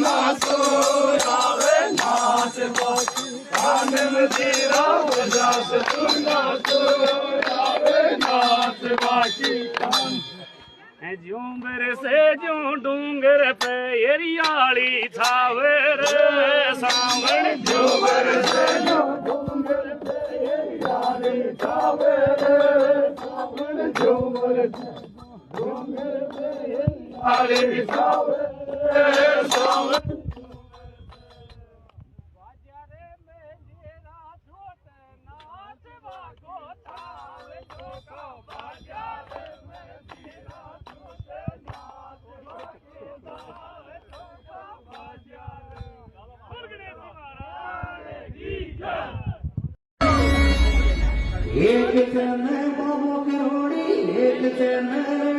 नाचो आवे नाच बाकी आनंद जीरा बजास तू नाचो आवे नाच बाकी झूमर से जो डूंगर पे एरियाली छावे रे सावण झूमर से जो डूंगर पे एरियाली छावे रे सावण झूमर डूंगर पे एरियाली छावे रे सावण एक चरण बाबू करोड़ी एक चरण